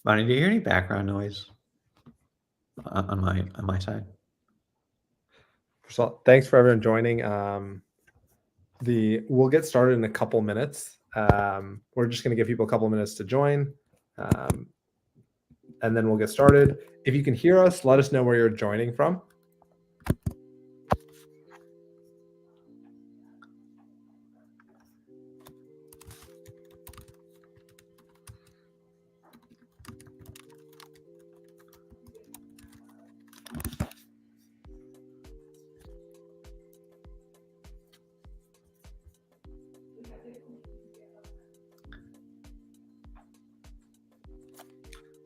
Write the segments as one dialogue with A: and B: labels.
A: Bonnie, do you hear any background noise on my side?
B: First of all, thanks for everyone joining. We'll get started in a couple minutes. We're just going to give people a couple minutes to join, and then we'll get started. If you can hear us, let us know where you're joining from.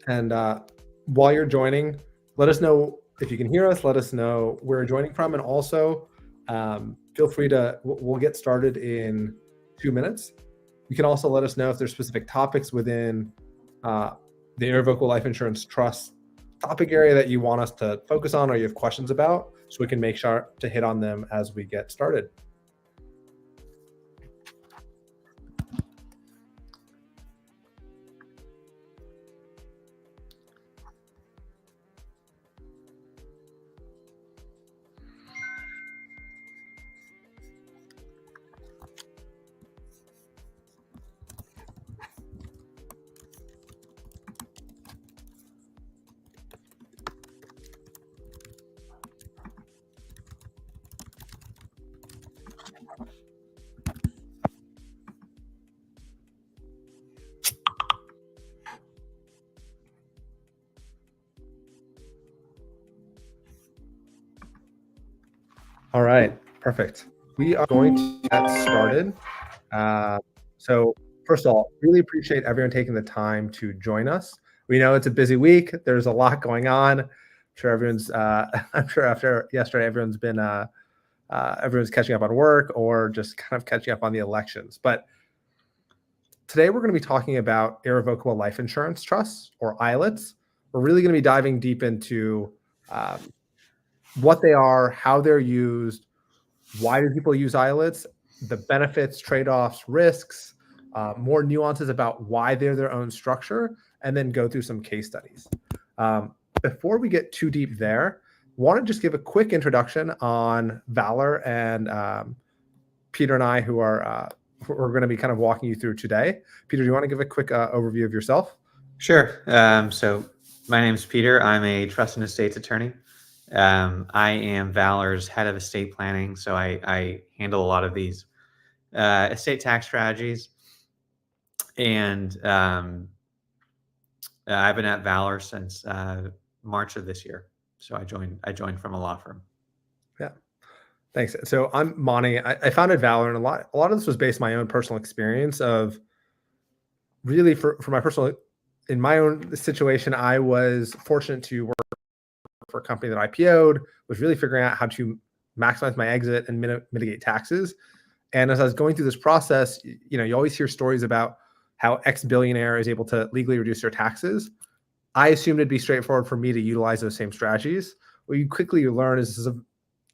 B: And while you're joining, let us know if you can hear us. Let us know where you're joining from, and also feel free to. We'll get started in 2 minutes. You can also let us know if there's specific topics within the Irrevocable Life Insurance Trust topic area that you want us to focus on, or you have questions about, so we can make sure to hit on them as we get started. All right, perfect. We are going to get started. So first of all, really appreciate everyone taking the time to join us. We know it's a busy week. There's a lot going on. I'm sure after yesterday, everyone's catching up on work or just kind of catching up on the elections. But today we're going to be talking about Irrevocable Life Insurance Trusts, or ILITs. We're really going to be diving deep into what they are, how they're used, why do people use ILITs, the benefits, trade-offs, risks, more nuances about why they're their own structure, and then go through some case studies. Before we get too deep there, I want to just give a quick introduction on Valur and Peter and I, who are going to be kind of walking you through today. Peter, do you want to give a quick overview of yourself?
A: Sure. So my name is Peter. I'm a trust and estates attorney. I am Valur's head of estate planning, so I handle a lot of these estate tax strategies. And I've been at Valur since March of this year. So I joined from a law firm.
B: Yeah, thanks. So I'm Monty. I founded Valur, and a lot of this was based on my own personal experience of really in my own situation. I was fortunate to work for a company that IPO'd, was really figuring out how to maximize my exit and mitigate taxes. And as I was going through this process, you always hear stories about how X billionaire is able to legally reduce their taxes. I assumed it'd be straightforward for me to utilize those same strategies. What you quickly learn is this is a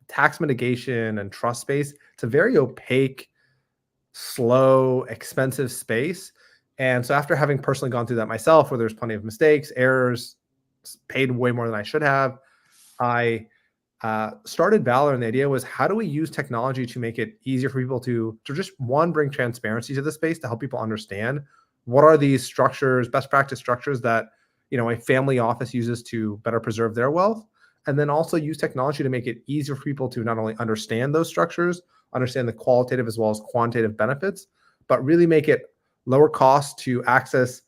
B: tax mitigation and trust space. It's a very opaque, slow, expensive space. And so after having personally gone through that myself, where there's plenty of mistakes, errors, paid way more than I should have, I started Valur, and the idea was, how do we use technology to make it easier for people to just, one, bring transparency to the space, to help people understand what are these structures, best practice structures that a family office uses to better preserve their wealth, and then also use technology to make it easier for people to not only understand those structures, understand the qualitative as well as quantitative benefits, but really make it lower cost to access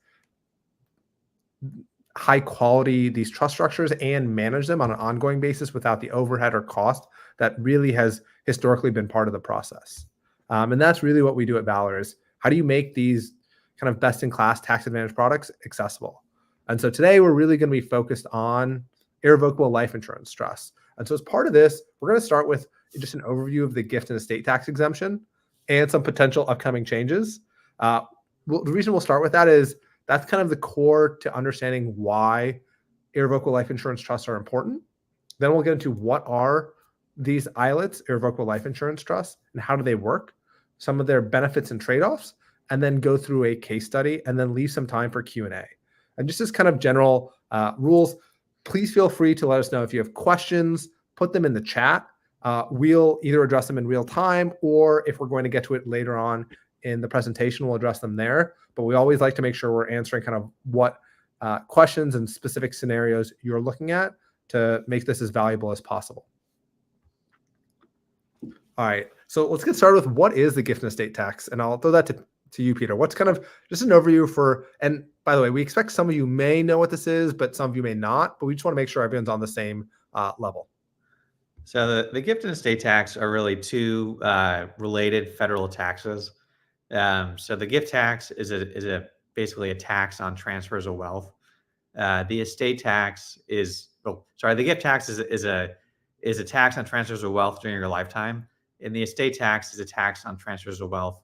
B: high quality these trust structures and manage them on an ongoing basis without the overhead or cost that really has historically been part of the process. And that's really what we do at Valur, is how do you make these kind of best-in-class tax advantage products accessible? And so today we're really going to be focused on Irrevocable Life Insurance Trusts. And so as part of this, we're going to start with just an overview of the gift and estate tax exemption and some potential upcoming changes. The reason we'll start with that is that's kind of the core to understanding why Irrevocable Life Insurance Trusts are important. Then we'll get into what are these ILITs, Irrevocable Life Insurance Trusts, and how do they work, some of their benefits and trade-offs, and then go through a case study, and then leave some time for Q&A. And just as kind of general rules, please feel free to let us know if you have questions, put them in the chat. We'll either address them in real time, or if we're going to get to it later on in the presentation, we'll address them there. But we always like to make sure we're answering kind of what questions and specific scenarios you're looking at to make this as valuable as possible. All right, so let's get started with what is the gift and estate tax, and I'll throw that to you, Peter. What's kind of just an overview for, and by the way, we expect some of you may know what this is, but some of you may not, but we just want to make sure everyone's on the same level.
A: So the gift and estate tax are really two related federal taxes. So the gift tax is basically a tax on transfers of wealth. The estate tax the gift tax is a tax on transfers of wealth during your lifetime, and the estate tax is a tax on transfers of wealth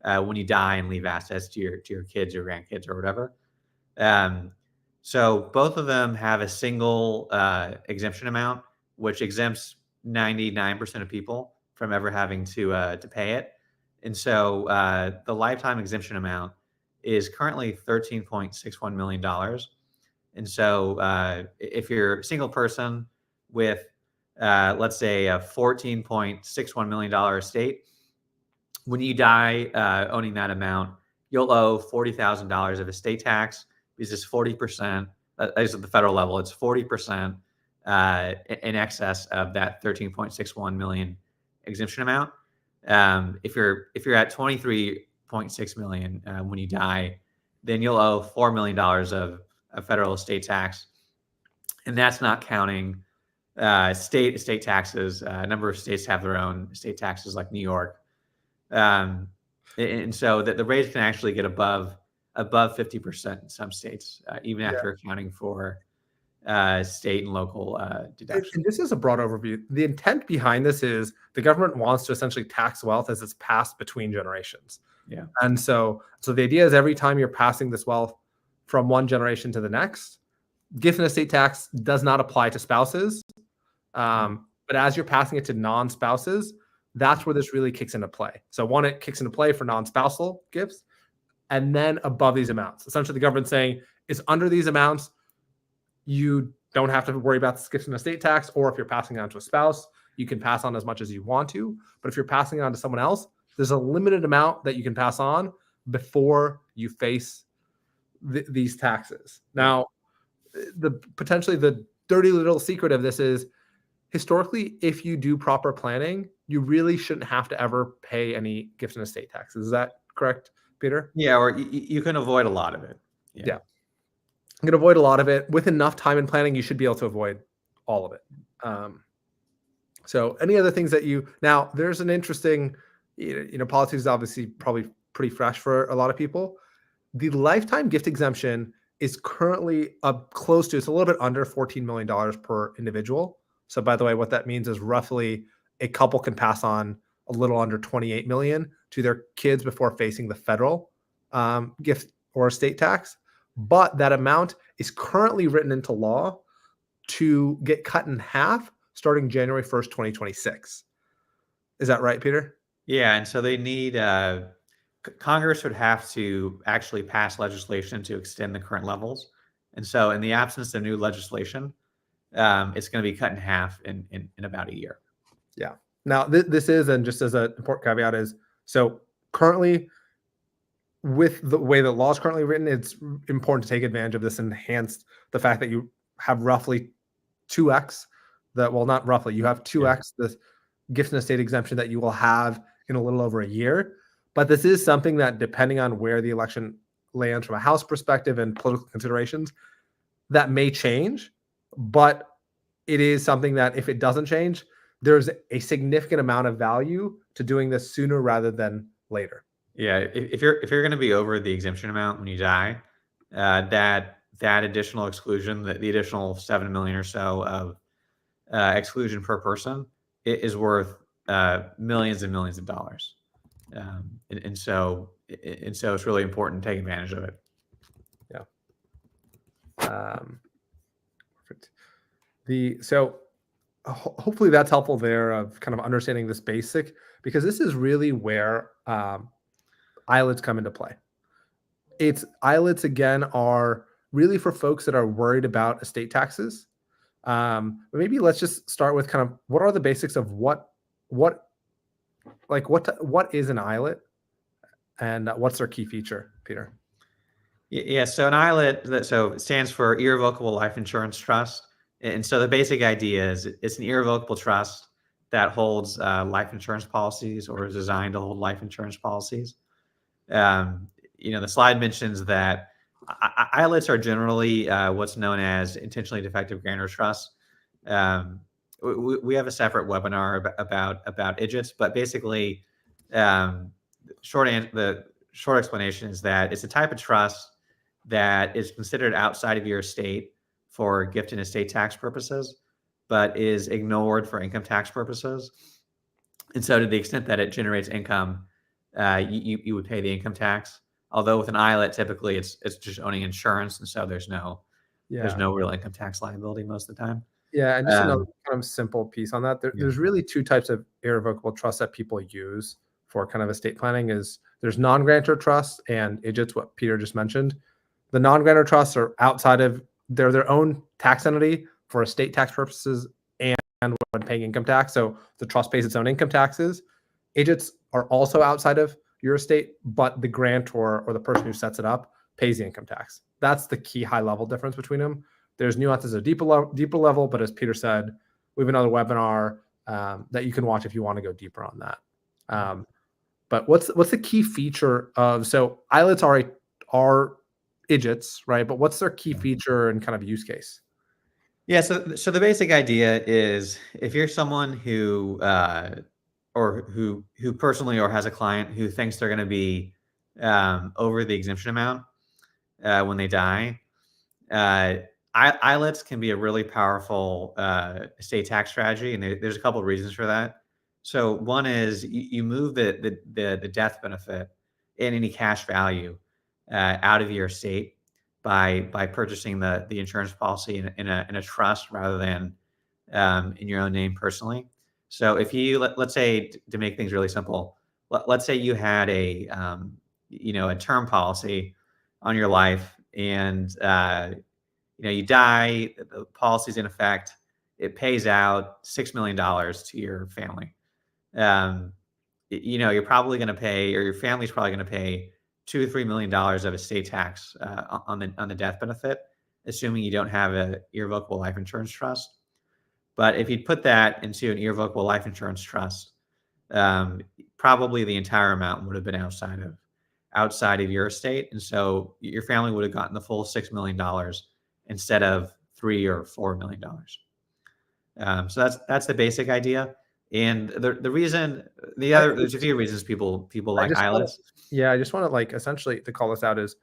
A: when you die and leave assets to your kids or grandkids or whatever. So both of them have a single exemption amount, which exempts 99% of people from ever having to pay it. And so the lifetime exemption amount is currently $13.61 million. And so if you're a single person with, let's say, a $14.61 million estate, when you die owning that amount, you'll owe $40,000 of estate tax, because it's 40%, at least at the federal level, it's 40% in excess of that 13.61 million exemption amount. If you're at 23.6 million when you die, then you'll owe $4 million of federal estate tax, and that's not counting state estate taxes. A number of states have their own estate taxes, like New York, and so the rates can actually get above 50% in some states, even after accounting for state and local deductions.
B: And this is a broad overview. The intent behind this is the government wants to essentially tax wealth as it's passed between generations.
A: Yeah.
B: And so the idea is every time you're passing this wealth from one generation to the next, gift and estate tax does not apply to spouses. But as you're passing it to non-spouses, that's where this really kicks into play. So one, it kicks into play for non-spousal gifts, and then above these amounts. Essentially, the government's saying it's under these amounts, you don't have to worry about the gift and estate tax, or if you're passing it on to a spouse, you can pass on as much as you want to. But if you're passing it on to someone else, there's a limited amount that you can pass on before you face these taxes. Now, potentially the dirty little secret of this is, historically, if you do proper planning, you really shouldn't have to ever pay any gift and estate taxes. Is that correct, Peter?
A: Yeah, or you can avoid a lot of it.
B: Yeah. You can avoid a lot of it. With enough time and planning, you should be able to avoid all of it. So any other things that now there's an interesting, politics is obviously probably pretty fresh for a lot of people. The lifetime gift exemption is currently close to, it's a little bit under $14 million per individual. So by the way, what that means is roughly a couple can pass on a little under 28 million to their kids before facing the federal gift or estate tax. But that amount is currently written into law to get cut in half starting January 1st, 2026. Is that right, Peter?
A: Yeah, and so they need, Congress would have to actually pass legislation to extend the current levels. And so in the absence of new legislation, it's going to be cut in half in about a year.
B: Yeah. Now, this is, and just as an important caveat is, so currently, with the way the law is currently written, it's important to take advantage of this enhanced, the fact that you have roughly 2x, not roughly, you have 2x the gift and estate exemption that you will have in a little over a year. But this is something that, depending on where the election lands from a House perspective and political considerations, that may change. But it is something that, if it doesn't change, there's a significant amount of value to doing this sooner rather than later.
A: Yeah, if you're going to be over the exemption amount when you die, that additional exclusion, the additional 7 million or so of exclusion per person, is worth millions and millions of dollars, and so it's really important to take advantage of it.
B: Yeah. Perfect. So hopefully that's helpful there, of kind of understanding this basic, because this is really where ILITs come into play. ILITs, again, are really for folks that are worried about estate taxes. But maybe let's just start with kind of what are the basics of what what is an ILIT and what's their key feature, Peter?
A: Yeah, so an ILIT, so it stands for Irrevocable Life Insurance Trust. And so the basic idea is it's an irrevocable trust that holds life insurance policies or is designed to hold life insurance policies. Um, the slide mentions that ILITs are generally what's known as intentionally defective grantor trusts. Um, we have a separate webinar about IDGITs, but basically, the short explanation is that it's a type of trust that is considered outside of your estate for gift and estate tax purposes, but is ignored for income tax purposes. And so, to the extent that it generates income, you would pay the income tax. Although with an ILIT, typically it's just owning insurance, and so there's no real income tax liability most of the time.
B: Yeah, and just another
A: Um,
B: kind of simple piece on that.
A: yeah.
B: There's really two types of irrevocable trusts that people use for kind of estate planning. Is there's non-grantor trusts and IDGITs, what Peter just mentioned. The non-grantor trusts are outside of they're their own tax entity for estate tax purposes and when paying income tax. So the trust pays its own income taxes. IDGITs are also outside of your estate, but the grantor or the person who sets it up pays the income tax. That's the key high-level difference between them. There's nuances at a deeper level, but as Peter said, we have another webinar that you can watch if you want to go deeper on that. But what's the key feature of ILITs are IDGITs, right? But what's their key feature and kind of use case?
A: Yeah, so the basic idea is if you're someone who or who personally or has a client who thinks they're going to be over the exemption amount when they die, ILITs can be a really powerful estate tax strategy, and there's a couple of reasons for that. So one is you move the death benefit and any cash value out of your estate by purchasing the insurance policy in a trust rather than in your own name personally. So if you let's say to make things really simple, let's say you had a a term policy on your life and you die, the policy's in effect, it pays out $6 million to your family. Um, you're probably going to pay, or your family's probably going to pay $2 to $3 million of estate tax on the death benefit, assuming you don't have a irrevocable life insurance trust. But if you'd put that into an irrevocable life insurance trust, probably the entire amount would have been outside of your estate, and so your family would have gotten the full $6 million instead of $3 or $4 million. So that's the basic idea. And there's a few reasons people like ILITs.
B: I just want to essentially to call this out is,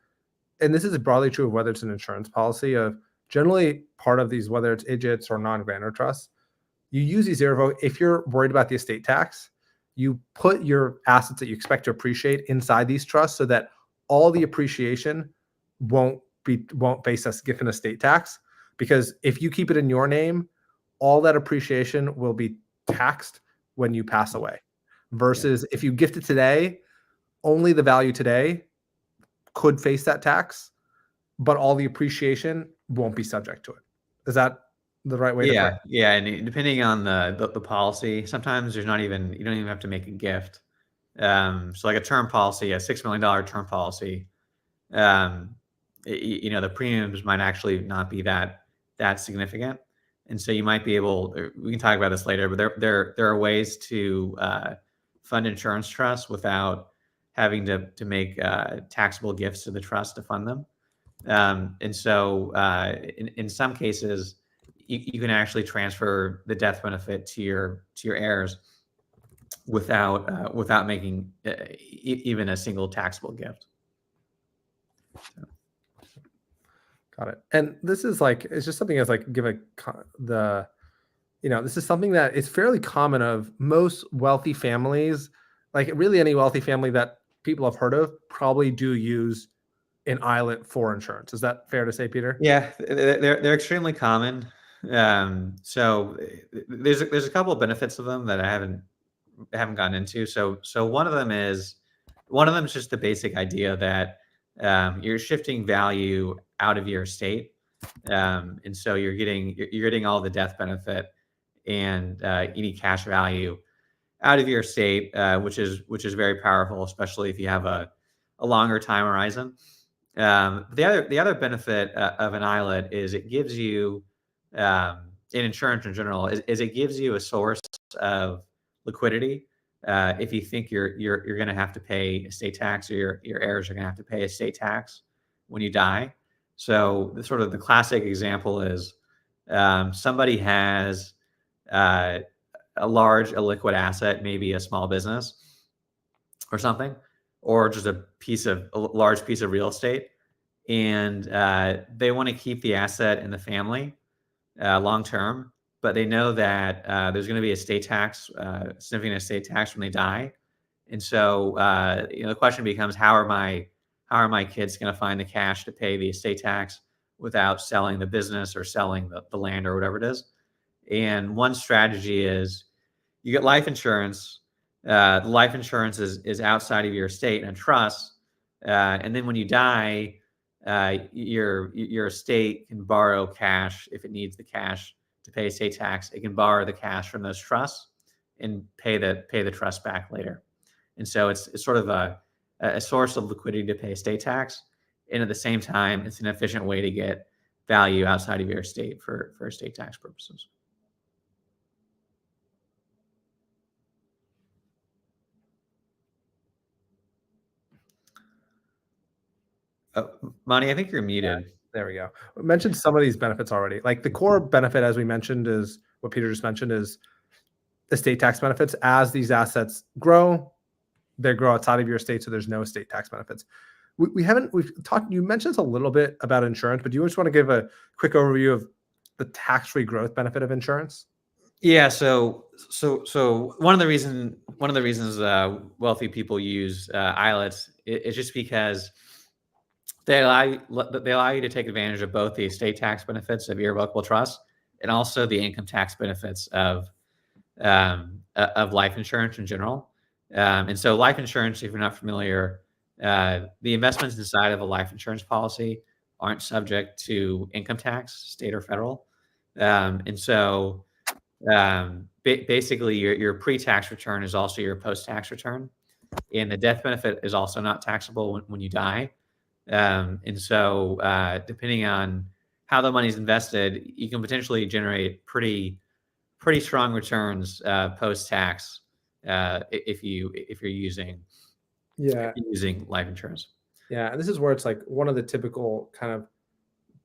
B: and this is broadly true of whether it's an insurance policy of generally part of these, whether it's IDGITs or non-grantor trusts, you use these if you're worried about the estate tax, you put your assets that you expect to appreciate inside these trusts so that all the appreciation won't face us gift and estate tax. Because if you keep it in your name, all that appreciation will be taxed when you pass away. Versus if you gift it today, only the value today could face that tax, but all the appreciation won't be subject to it. Is that the right way to put it?
A: Yeah, and depending on the policy, sometimes you don't even have to make a gift. So like a term policy, a $6 million term policy, the premiums might actually not be that significant, and so you might be able. We can talk about this later, but there are ways to fund insurance trusts without having to make taxable gifts to the trust to fund them. And so in some cases, you can actually transfer the death benefit to your heirs without making even a single taxable gift. So.
B: Got it. And this is it's just something that's this is something that is fairly common of most wealthy families, really any wealthy family that people have heard of probably do use an ILIT for insurance. Is that fair to say, Peter?
A: Yeah, they're extremely common. So there's a couple of benefits of them that I haven't gotten into. So one of them is just the basic idea that you're shifting value out of your estate, and so you're getting all the death benefit and any cash value out of your estate, which is very powerful, especially if you have a longer time horizon. The other benefit of an ILIT is it gives you, in insurance in general, is it gives you a source of liquidity. If you think you're going to have to pay estate tax, or your heirs are going to have to pay estate tax when you die. So the classic example is, somebody has uh, a large illiquid asset, maybe a small business or something, or just a large piece of real estate, and they want to keep the asset in the family long term, but they know that there's going to be a state tax, significant estate tax when they die, and so the question becomes, how are my kids going to find the cash to pay the estate tax without selling the business or selling the land or whatever it is? And one strategy is you get life insurance. The life insurance is outside of your estate and a trust, and then when you die, your estate can borrow cash if it needs the cash to pay estate tax. It can borrow the cash from those trusts and pay the trust back later. And so it's sort of a source of liquidity to pay estate tax, and at the same time, it's an efficient way to get value outside of your estate for estate tax purposes. Monty, I think you're muted.
B: There we go. We mentioned some of these benefits already. Like the core benefit, as we mentioned, is what Peter just mentioned, is estate tax benefits. As these assets grow, they grow outside of your estate, so there's no estate tax benefits. We've talked, you mentioned a little bit about insurance, but do you just want to give a quick overview of the tax-free growth benefit of insurance?
A: Yeah. So one of the reasons wealthy people use ILITs is just because they allow you to take advantage of both the estate tax benefits of irrevocable trust and also the income tax benefits of life insurance in general. And so life insurance, if you're not familiar, the investments inside of a life insurance policy aren't subject to income tax, state or federal. And so basically your pre-tax return is also your post-tax return, and the death benefit is also not taxable when you die. And so depending on how the money's invested, you can potentially generate pretty strong returns post-tax if you're using life insurance.
B: Yeah, and this is where it's like one of the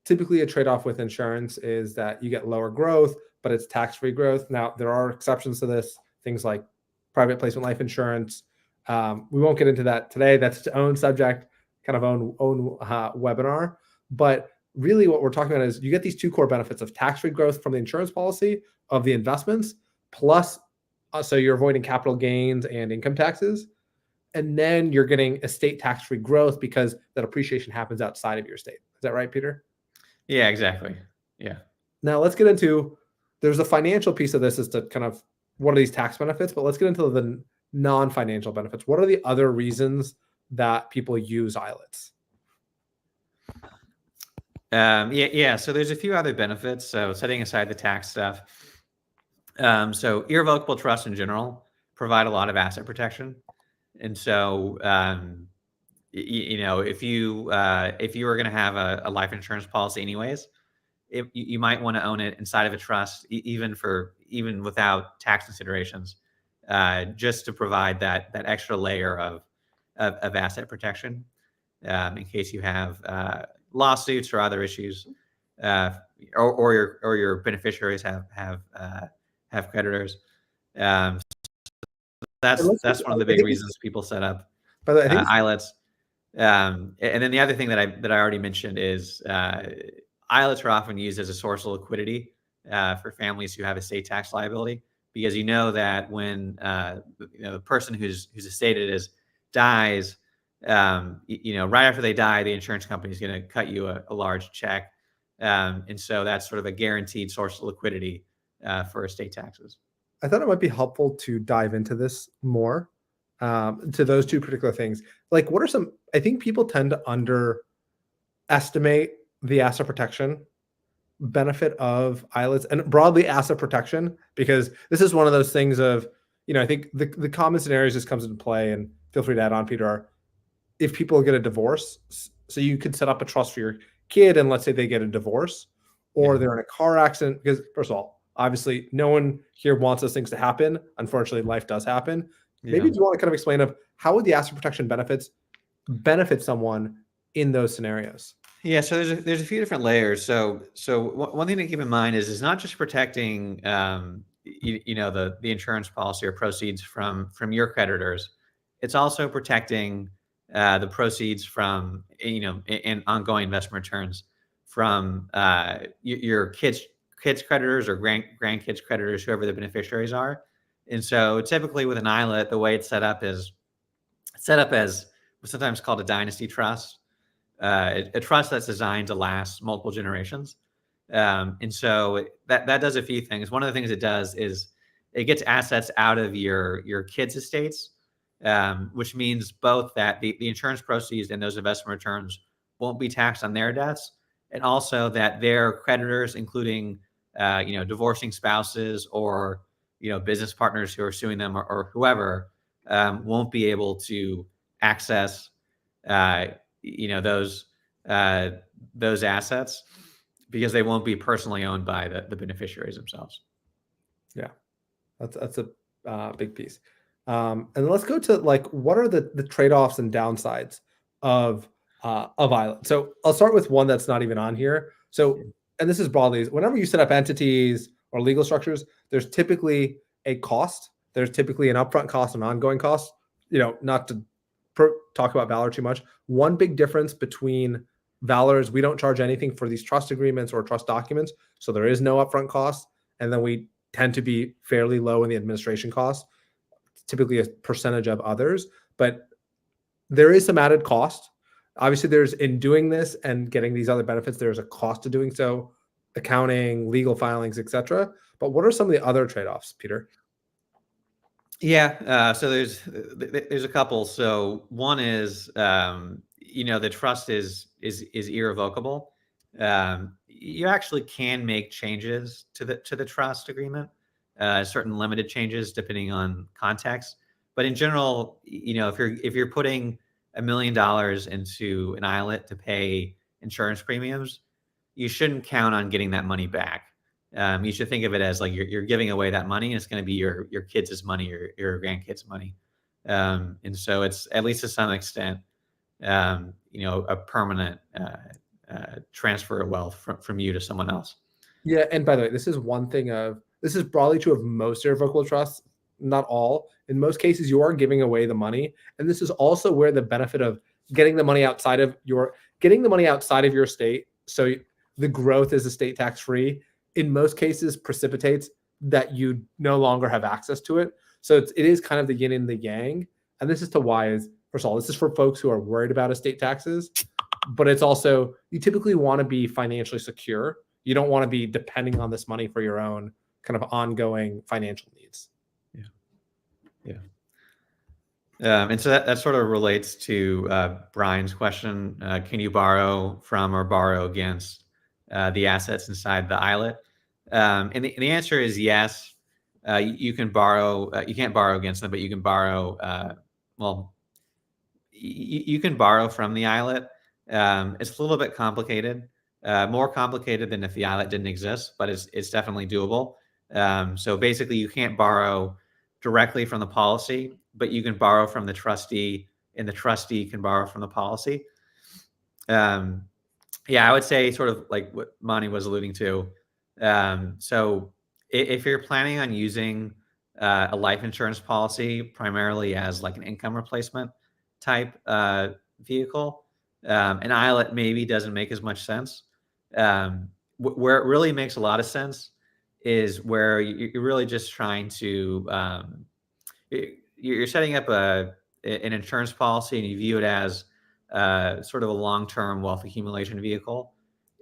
B: typically a trade-off with insurance is that you get lower growth, but it's tax-free growth. Now, there are exceptions to this, things like private placement life insurance. We won't get into that today. That's its own subject, kind of own webinar. But really what we're talking about is you get these two core benefits of tax-free growth from the insurance policy, of the investments, plus so you're avoiding capital gains and income taxes. And then you're getting estate tax-free growth because that appreciation happens outside of your estate. Is that right, Peter?
A: Yeah, exactly. Yeah.
B: Now let's get into, there's a financial piece of this as to kind of what are these tax benefits, but let's get into the non-financial benefits. What are the other reasons that people use ILITs?
A: Yeah. So there's a few other benefits. So setting aside the tax stuff, so irrevocable trusts in general provide a lot of asset protection, and so if you were going to have a life insurance policy anyways, you might want to own it inside of a trust, even without tax considerations, just to provide that extra layer of asset protection in case you have lawsuits or other issues, or your beneficiaries have creditors. That's one of the big reasons people set up ILITs. And then the other thing that I already mentioned is ILITs are often used as a source of liquidity for families who have estate tax liability, because you know that when the person whose estate it is dies, right after they die, the insurance company is going to cut you a large check, and so that's sort of a guaranteed source of liquidity for estate taxes.
B: I thought it might be helpful to dive into this more. to those two particular things. Like, what are some? I think people tend to underestimate the asset protection benefit of ILITs and broadly asset protection, because this is one of those things of, I think the common scenarios this comes into play, and feel free to add on, Peter, are if people get a divorce. So you could set up a trust for your kid, and let's say they get a divorce, or
A: Yeah.
B: they're in a car accident, because first of all, obviously no one here wants those things to happen. Unfortunately, life does happen. Maybe
A: Yeah.
B: do you want to kind of explain of how would the asset protection benefits benefit someone in those scenarios?
A: Yeah, so there's a few different layers. One thing to keep in mind is it's not just protecting the insurance policy or proceeds from your creditors. It's also protecting the proceeds from and ongoing investment returns from your kids creditors or grandkids creditors, whoever the beneficiaries are. And so typically with an ILIT, the way it's set up is set up as what's sometimes called a dynasty trust, a trust that's designed to last multiple generations. And so that does a few things. One of the things it does is it gets assets out of your kids' estates, which means both that the insurance proceeds and those investment returns won't be taxed on their deaths, and also that their creditors, including divorcing spouses or business partners who are suing them or whoever, won't be able to access uh, you know those uh, those assets because they won't be personally owned by the beneficiaries themselves.
B: Yeah, that's a big piece. And let's go to like what are the trade-offs and downsides of Island. So I'll start with one that's not even on here. So, and this is broadly, whenever you set up entities or legal structures, there's typically a cost. There's typically an upfront cost and ongoing cost. Not to talk about Valor too much. One big difference between Valor is we don't charge anything for these trust agreements or trust documents, so there is no upfront cost, and then we tend to be fairly low in the administration costs, typically a percentage of others, but there is some added cost. Obviously, there's in doing this and getting these other benefits, there's a cost to doing so, accounting, legal filings, etc. But what are some of the other trade-offs, Peter?
A: Yeah, so there's a couple. So one is the trust is irrevocable. You actually can make changes to the trust agreement, certain limited changes depending on context. But in general, if you're putting $1 million into an ILIT to pay insurance premiums, you shouldn't count on getting that money back. You should think of it as like you're giving away that money, and it's going to be your kids' money or your grandkids' money. And so it's at least to some extent, a permanent transfer of wealth from you to someone else.
B: Yeah, and by the way, this is broadly true of most irrevocable trusts, not all. In most cases, you are giving away the money, and this is also where the benefit of getting the money outside of your estate, so the growth is estate tax free. In most cases, precipitates that you no longer have access to it. So it is kind of the yin and the yang, and this is to why is first of all, this is for folks who are worried about estate taxes, but it's also you typically want to be financially secure. You don't want to be depending on this money for your own kind of ongoing financial needs.
A: Yeah. Yeah. And so that sort of relates to Brian's question. Can you borrow from or borrow against the assets inside the ILIT? And the answer is yes. You can borrow. You can't borrow against them, but you can borrow. Well, you can borrow from the ILIT. It's a little bit complicated, more complicated than if the ILIT didn't exist, but it's definitely doable. So basically, you can't borrow directly from the policy, but you can borrow from the trustee, and the trustee can borrow from the policy. Um, yeah, I would say sort of like what Monty was alluding to. So if you're planning on using a life insurance policy primarily as like an income replacement type vehicle, an ILIT maybe doesn't make as much sense. Where it really makes a lot of sense is where you're really just trying to you're setting up an insurance policy and you view it as sort of a long-term wealth accumulation vehicle,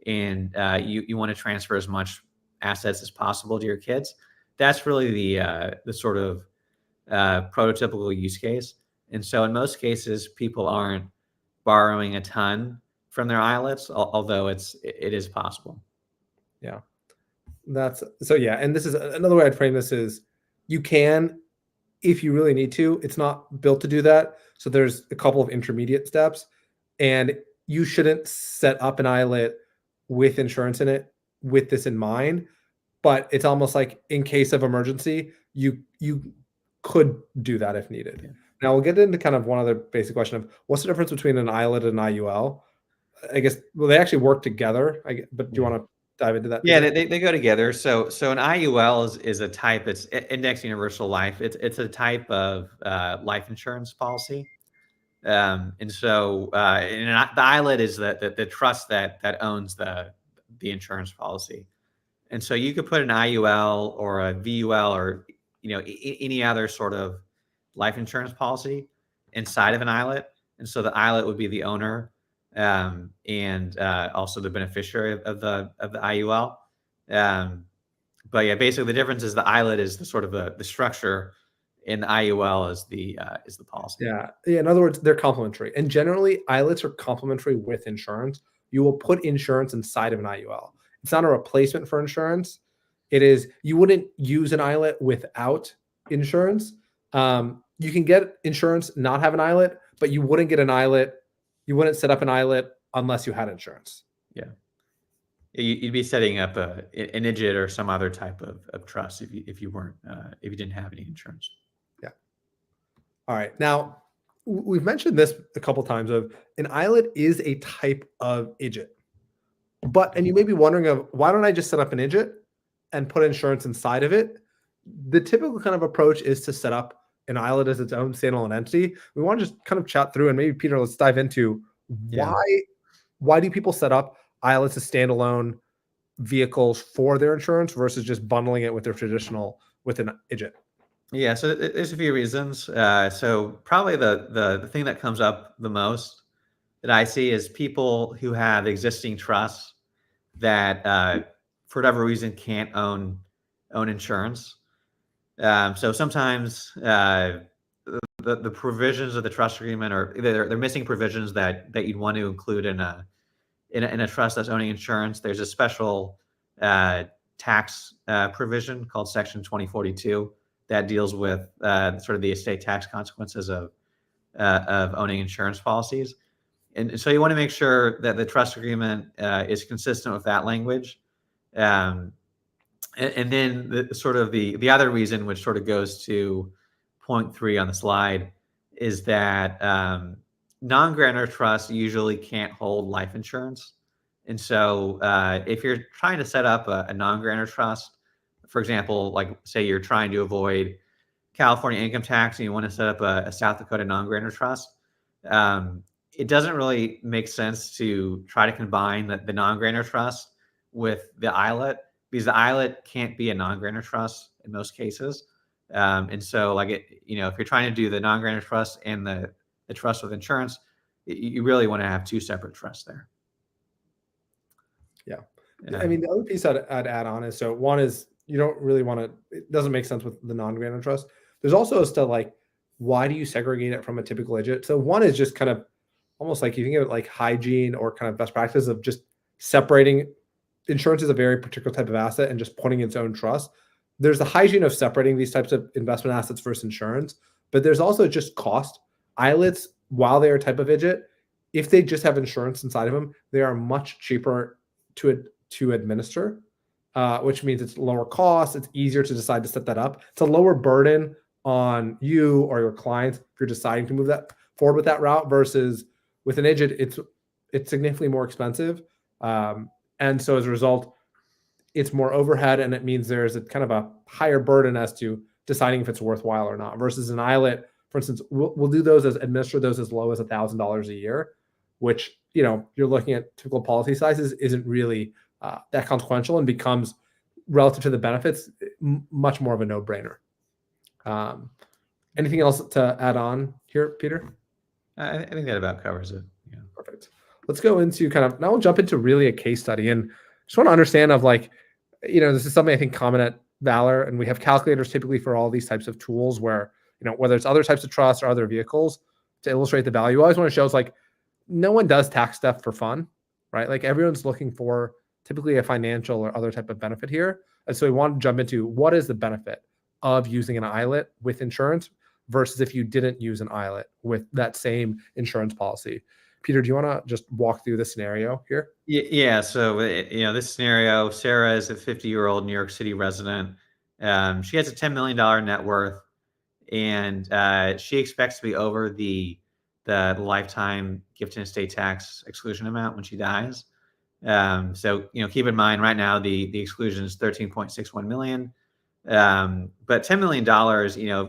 A: and you want to transfer as much assets as possible to your kids. That's really the sort of prototypical use case. And so in most cases, people aren't borrowing a ton from their ILITs, although it is possible.
B: Yeah. Yeah. And this is another way I'd frame this is you can, if you really need to, it's not built to do that. So there's a couple of intermediate steps, and you shouldn't set up an ILIT with insurance in it with this in mind. But it's almost like in case of emergency, you could do that if needed.
A: Yeah.
B: Now we'll get into kind of one other basic question of what's the difference between an ILIT and an IUL? I guess, well, they actually work together. But do you want to dive into that?
A: Yeah, they go together. So an IUL is a type. It's Index Universal Life. It's a type of life insurance policy. And so the ILIT is the trust that owns the insurance policy. And so you could put an IUL or a VUL or any other sort of life insurance policy inside of an ILIT. And so the ILIT would be the owner and also the beneficiary of the IUL. But yeah, basically the difference is the ILIT is the sort of the structure, and the IUL is the policy.
B: Yeah. In other words, they're complementary, and generally ILITs are complementary with insurance. You will put insurance inside of an IUL. It's not a replacement for insurance. It is, you wouldn't use an ILIT without insurance. You can get insurance, not have an ILIT, but you wouldn't get an ILIT. You wouldn't set up an ILIT unless you had insurance.
A: Yeah. You'd be setting up an IDIT or some other type of trust if you didn't have any insurance.
B: Yeah. All right. Now, we've mentioned this a couple of times of an ILIT is a type of IDIT. And you may be wondering of why don't I just set up an IDIT and put insurance inside of it? The typical kind of approach is to set up an ILIT as its own standalone entity. We want to just kind of chat through, and maybe Peter, let's dive into why do people set up ILITs as standalone vehicles for their insurance versus just bundling it with their traditional with an IDIT?
A: Yeah, so there's a few reasons. So probably the thing that comes up the most that I see is people who have existing trusts that for whatever reason can't own insurance. So sometimes the provisions of the trust agreement, or they're missing provisions that you'd want to include in a trust that's owning insurance. There's a special tax provision called Section 2042 that deals with sort of the estate tax consequences of owning insurance policies. And so you want to make sure that the trust agreement is consistent with that language. And then the other reason, which sort of goes to point 3 on the slide, is that non-grantor trusts usually can't hold life insurance. And so if you're trying to set up a non-grantor trust, for example, like say you're trying to avoid California income tax and you want to set up a South Dakota non-grantor trust, it doesn't really make sense to try to combine the non-grantor trust with the ILIT, because the ILIT can't be a non-grantor trust in most cases. And so if you're trying to do the non-grantor trust and the trust with insurance, you really want to have 2 separate trusts there.
B: Yeah. I mean, the other piece I'd add on is, so one is you don't really want to, it doesn't make sense with the non-grantor trust. There's also still like, why do you segregate it from a typical IDIT? So one is just kind of almost like, you think of it like hygiene or kind of best practice of just separating. Insurance is a very particular type of asset and just putting its own trust. There's the hygiene of separating these types of investment assets versus insurance, but there's also just cost. ILITs, while they are a type of IDIT, if they just have insurance inside of them, they are much cheaper to administer, which means it's lower cost. It's easier to decide to set that up. It's a lower burden on you or your clients if you're deciding to move that forward with that route, versus with an IDIT, it's significantly more expensive. And so as a result, it's more overhead, and it means there's a kind of a higher burden as to deciding if it's worthwhile or not, versus an ILIT, for instance, we'll do those administer those as low as $1,000 a year, which, you're looking at typical policy sizes isn't really that consequential, and becomes, relative to the benefits, much more of a no-brainer. Anything else to add on here, Peter?
A: I think that about covers it. Yeah.
B: Perfect. Let's go into now we'll jump into really a case study, and just want to understand of this is something I think common at Valur, and we have calculators typically for all these types of tools where whether it's other types of trusts or other vehicles to illustrate the value. I always want to show it's like no one does tax stuff for fun, right? Like everyone's looking for typically a financial or other type of benefit here. And so we want to jump into what is the benefit of using an ILIT with insurance versus if you didn't use an ILIT with that same insurance policy. Peter, do you want to just walk through the scenario here?
A: Yeah. So, this scenario, Sarah is a 50-year-old New York City resident. She has a $10 million net worth, and she expects to be over the lifetime gift and estate tax exclusion amount when she dies. So, keep in mind right now the exclusion is 13.61 million. But $10 million,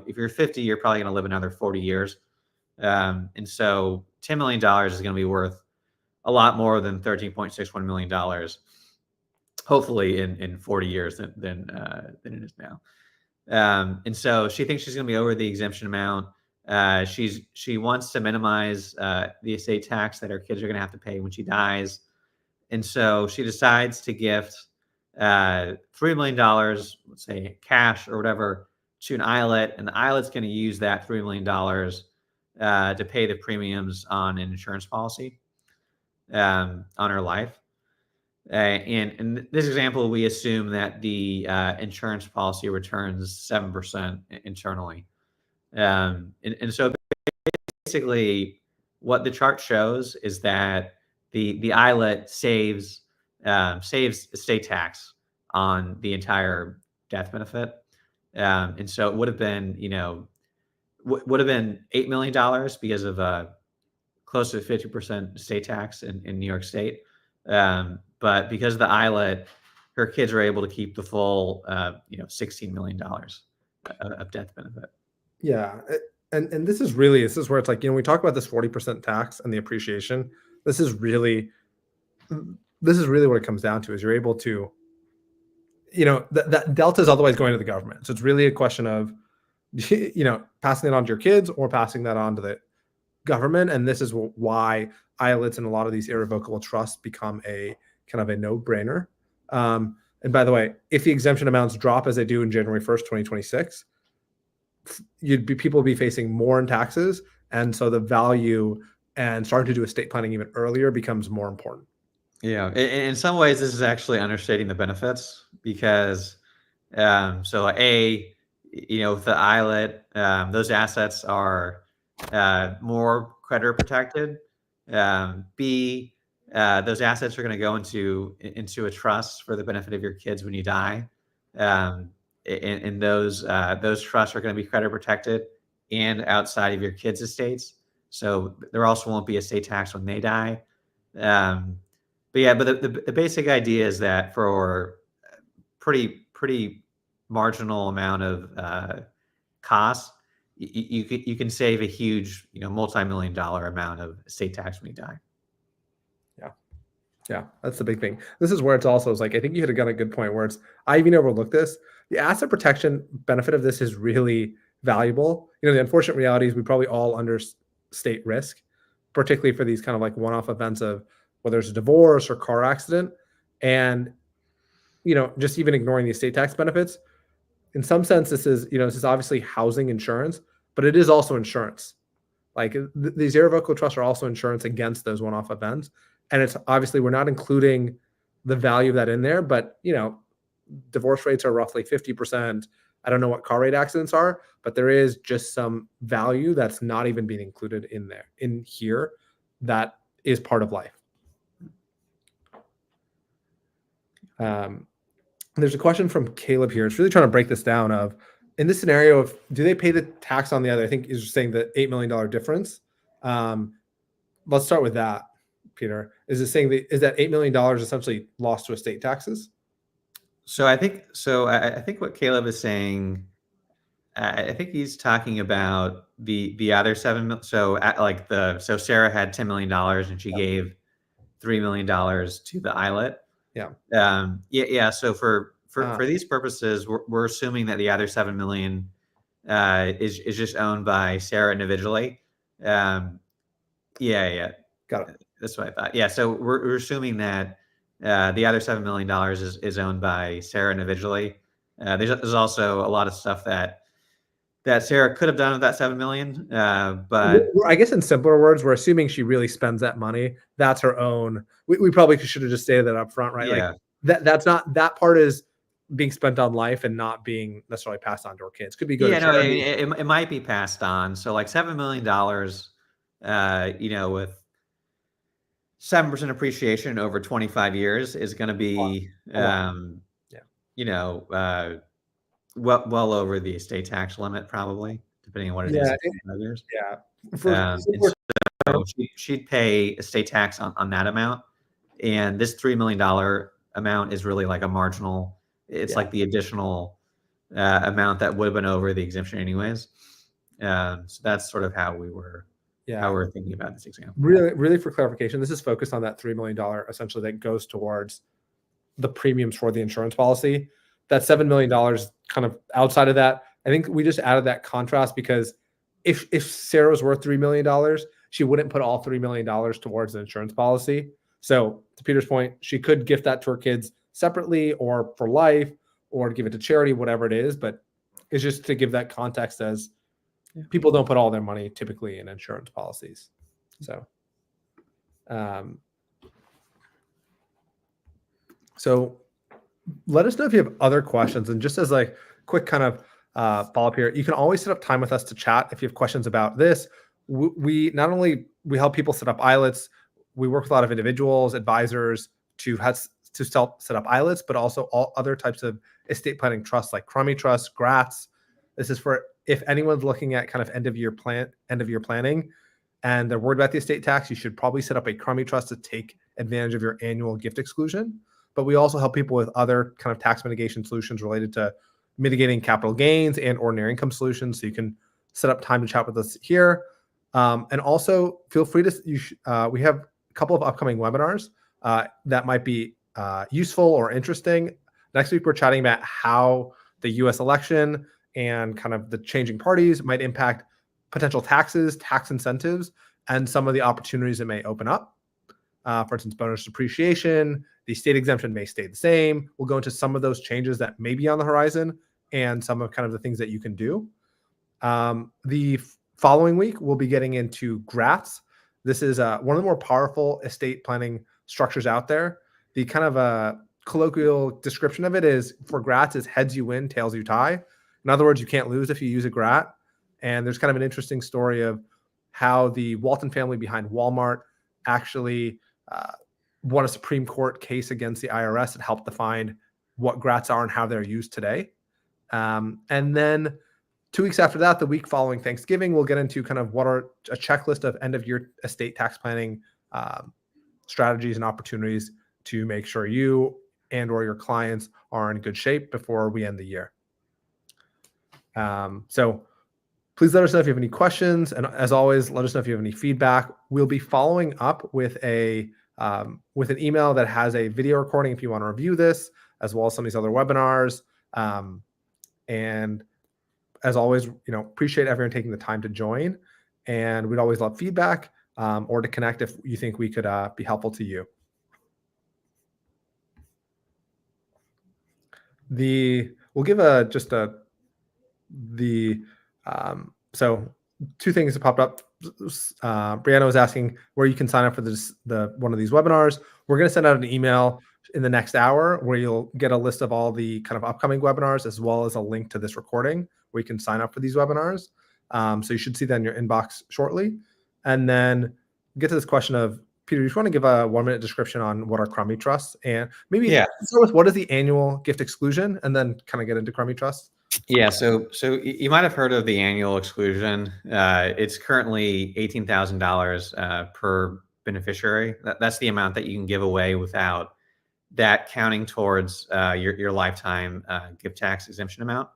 A: if you're 50, you're probably going to live another 40 years. And so $10 million is going to be worth a lot more than $13.61 million, hopefully in 40 years than it is now. And so she thinks she's going to be over the exemption amount. She wants to minimize the estate tax that her kids are going to have to pay when she dies. And so she decides to gift $3 million, let's say cash or whatever, to an ILIT, and the ILIT's going to use that $3 million to pay the premiums on an insurance policy on her life. And in this example, we assume that the insurance policy returns 7% internally. And so basically, what the chart shows is that the ILIT saves estate tax on the entire death benefit. And so it would have been, $8 million because of close to 50% estate tax in New York State. But because of the ILIT, her kids are able to keep the full, $16 million of death benefit.
B: Yeah. And this is where it's like, we talk about this 40% tax and the appreciation. This is really what it comes down to is you're able to, that delta is otherwise going to the government. So it's really a question of, passing it on to your kids or passing that on to the government. And this is why ILITs and a lot of these irrevocable trusts become a kind of a no-brainer. And by the way, if the exemption amounts drop as they do in January 1st, 2026, people would be facing more in taxes. And so the value and starting to do estate planning even earlier becomes more important.
A: Yeah. In some ways, this is actually understating the benefits because, with the ILIT, those assets are more creditor protected. B, those assets are going to go into a trust for the benefit of your kids when you die. And those trusts are going to be creditor protected and outside of your kids' estates. So there also won't be estate tax when they die. But the basic idea is that for pretty marginal amount of costs, you can save a huge, multi-million-dollar amount of estate tax when you die.
B: Yeah, that's the big thing. This is where it's also like, I think you hit a good point where I even overlooked this. The asset protection benefit of this is really valuable. The unfortunate reality is we probably all understate risk, particularly for these kind of like one-off events of whether it's a divorce or car accident. And, just even ignoring the estate tax benefits, in some sense, this is obviously housing insurance, but it is also insurance. Like these irrevocable trusts are also insurance against those one-off events. And it's obviously, we're not including the value of that in there, but, divorce rates are roughly 50%. I don't know what car rate accidents are, but there is just some value that's not even being included in here that is part of life. There's a question from Caleb here. It's really trying to break this down of, in this scenario, do they pay the tax on the other? I think is saying the $8 million difference. Let's start with that, Peter. Is it saying is that $8 million essentially lost to estate taxes?
A: So I think what Caleb is saying, I think he's talking about the other 7 million. So Sarah had $10 million and she gave $3 million to the ILIT.
B: Yeah.
A: So for these purposes, we're assuming that the other 7 million is just owned by Sarah individually. Yeah.
B: Got it.
A: That's what I thought. Yeah. So we're assuming that the other $7 million is owned by Sarah individually. There's also a lot of stuff that that Sarah could have done with that 7 million. But
B: I guess in simpler words, we're assuming she really spends that money. That's her own. We probably should have just stated that up front, right? Like
A: yeah,
B: that's not, that part is being spent on life and not being necessarily passed on to her kids. Could be go to
A: yeah, no, I
B: charity.
A: mean, it might be passed on. So like $7 million, with 7% appreciation over 25 years is going to be,
B: A lot. Yeah.
A: you know, well over the estate tax limit, probably, depending on what it is
B: Yeah.
A: in 25 years.
B: Yeah.
A: And so she'd pay estate tax on that amount. And this $3 million amount is really like a marginal, it's
B: Yeah.
A: like the additional amount that would have been over the exemption anyways. So that's sort of how we're thinking about this example.
B: Really for clarification, this is focused on that $3 million essentially that goes towards the premiums for the insurance policy. That $7 million kind of outside of that. I think we just added that contrast because if Sarah was worth $3 million, she wouldn't put all $3 million towards the insurance policy. So to Peter's point, she could gift that to her kids separately or for life or give it to charity, whatever it is. But it's just to give that context as people don't put all their money typically in insurance policies. So, so let us know if you have other questions. And just as like quick kind of follow up here, you can always set up time with us to chat if you have questions about this. We not only we help people set up ILITs, we work with a lot of individuals, advisors to set up ILITs, but also all other types of estate planning trusts like crummy trusts, GRATs. This is for if anyone's looking at kind of end of year planning and they're worried about the estate tax, you should probably set up a crummy trust to take advantage of your annual gift exclusion. But we also help people with other kind of tax mitigation solutions related to mitigating capital gains and ordinary income solutions. So you can set up time to chat with us here. And also feel free to, we have a couple of upcoming webinars that might be useful or interesting. Next week, we're chatting about how the US election and kind of the changing parties might impact potential taxes, tax incentives, and some of the opportunities it may open up. For instance, bonus depreciation, the state exemption may stay the same. We'll go into some of those changes that may be on the horizon and some of kind of the things that you can do. The following week, we'll be getting into GRATs. This is one of the more powerful estate planning structures out there. The kind of a colloquial description of it is for GRATs is heads you win, tails you tie. In other words, you can't lose if you use a GRAT. And there's kind of an interesting story of how the Walton family behind Walmart actually won a Supreme Court case against the IRS that helped define what GRATs are and how they're used today. And then 2 weeks after that, the week following Thanksgiving, we'll get into kind of what are a checklist of end of year estate tax planning strategies and opportunities to make sure you and or your clients are in good shape before we end the year. So please let us know if you have any questions. And as always, let us know if you have any feedback. We'll be following up with an email that has a video recording if you want to review this, as well as some of these other webinars. And as always, appreciate everyone taking the time to join. And we'd always love feedback or to connect if you think we could be helpful to you. We'll give so two things that popped up. Brianna was asking where you can sign up for one of these webinars. We're going to send out an email in the next hour where you'll get a list of all the kind of upcoming webinars, as well as a link to this recording where you can sign up for these webinars. So you should see that in your inbox shortly. And then get to this question of, Peter, you just want to give a 1-minute description on what are crummy trusts, and maybe start with what is the annual gift exclusion, and then kind of get into crummy trusts.
A: Yeah, so you might have heard of the annual exclusion. It's currently $18,000 per beneficiary. That's the amount that you can give away without that counting towards your lifetime gift tax exemption amount.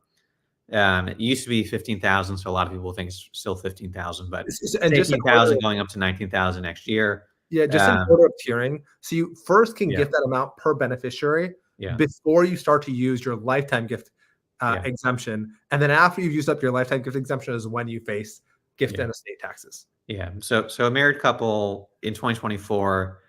A: It used to be 15,000, so a lot of people think it's still 15,000, but it's 18,000 going up to 19,000 next year.
B: Yeah, just in order of tiering. So you first can gift that amount per beneficiary before you start to use your lifetime gift exemption. And then after you've used up your lifetime gift exemption is when you face gift and estate taxes.
A: Yeah. So a married couple in 2024,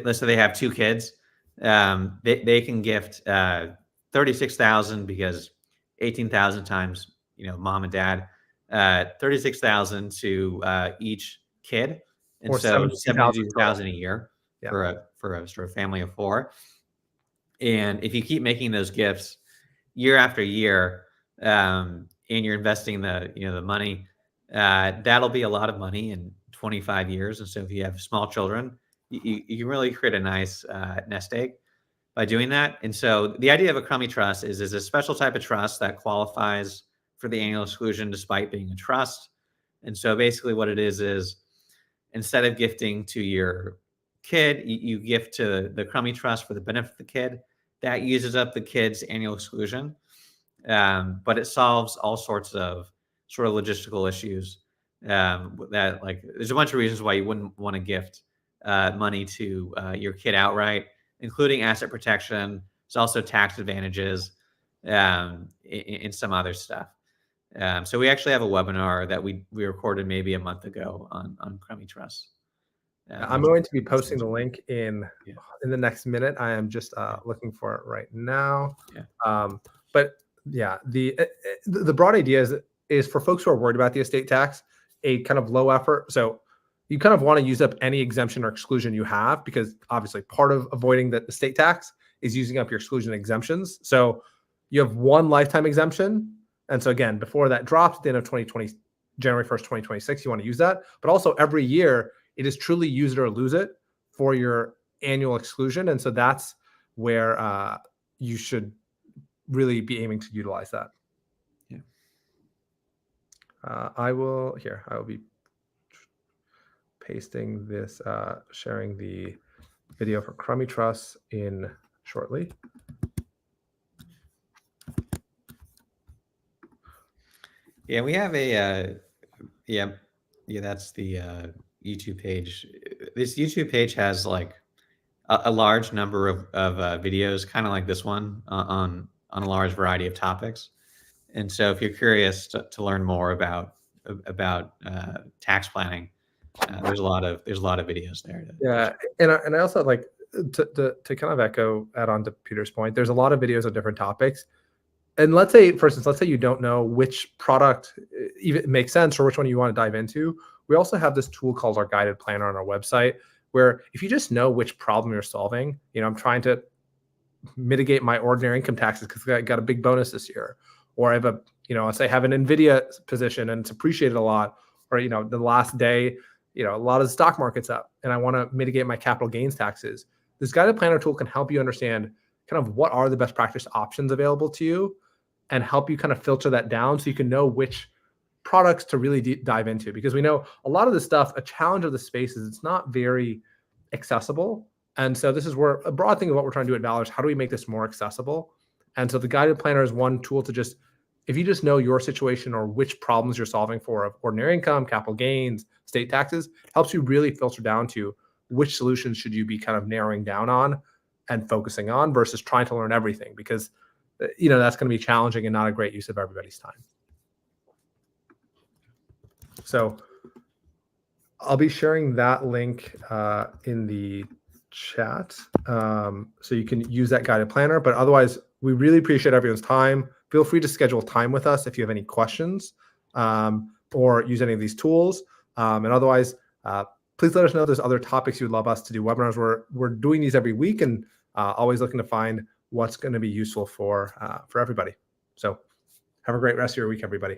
A: let's say they have 2 kids, they can gift 36,000 because 18,000 times, mom and dad, $36,000 to each kid, and
B: Or
A: so
B: 72,000 total.
A: $72,000 a year
B: Yeah.
A: for a sort of family of four. And if you keep making those gifts year after year, and you're investing the money, that'll be a lot of money in 25 years. And so if you have small children, you can really create a nice nest egg by doing that. And so the idea of a crummy trust is a special type of trust that qualifies for the annual exclusion despite being a trust. And so basically what it is instead of gifting to your kid, you gift to the crummy trust for the benefit of the kid. That uses up the kid's annual exclusion, but it solves all sorts of sort of logistical issues. That like, there's a bunch of reasons why you wouldn't want to gift money to your kid outright, including asset protection. There's also tax advantages, and some other stuff. So we actually have a webinar that we recorded maybe a month ago on crummy trusts.
B: I'm going to be posting the link in
A: Yeah.
B: the next minute. I am just looking for it right now.
A: Yeah.
B: But yeah, the broad idea is for folks who are worried about the estate tax, a kind of low effort. So you kind of want to use up any exemption or exclusion you have, because obviously part of avoiding the estate tax is using up your exclusion exemptions. So you have one lifetime exemption. And so again, before that drops at the end of 2020, January 1st, 2026, you want to use that. But also every year, it is truly use it or lose it for your annual exclusion. And so that's where you should really be aiming to utilize that.
A: Yeah.
B: I will be pasting this, sharing the video for crummy trusts in shortly.
A: Yeah, we have a that's the YouTube page. This YouTube page has like a large number of videos, kind of like this one, on a large variety of topics. And so if you're curious to learn more about tax planning, there's a lot of videos there.
B: Yeah, and I also like to kind of add on to Peter's point. There's a lot of videos on different topics. And let's say, for instance, you don't know which product even makes sense or which one you want to dive into. We also have this tool called our guided planner on our website, where if you just know which problem you're solving, I'm trying to mitigate my ordinary income taxes because I got a big bonus this year, or I have let's say I have an NVIDIA position and it's appreciated a lot, or, the last day, a lot of the stock market's up and I want to mitigate my capital gains taxes. This guided planner tool can help you understand kind of what are the best practice options available to you and help you kind of filter that down so you can know which products to really dive into. Because we know a lot of this stuff, a challenge of the space is it's not very accessible. And so this is where a broad thing of what we're trying to do at Valur is how do we make this more accessible? And so the guided planner is one tool to just, if you just know your situation or which problems you're solving for of ordinary income, capital gains, state taxes, helps you really filter down to which solutions should you be kind of narrowing down on and focusing on versus trying to learn everything, because that's going to be challenging and not a great use of everybody's time. So I'll be sharing that link in the chat, so you can use that guided planner. But otherwise, we really appreciate everyone's time. Feel free to schedule time with us if you have any questions or use any of these tools. And otherwise, please let us know if there's other topics you'd love us to do webinars. We're doing these every week and always looking to find what's going to be useful for everybody. So have a great rest of your week, everybody.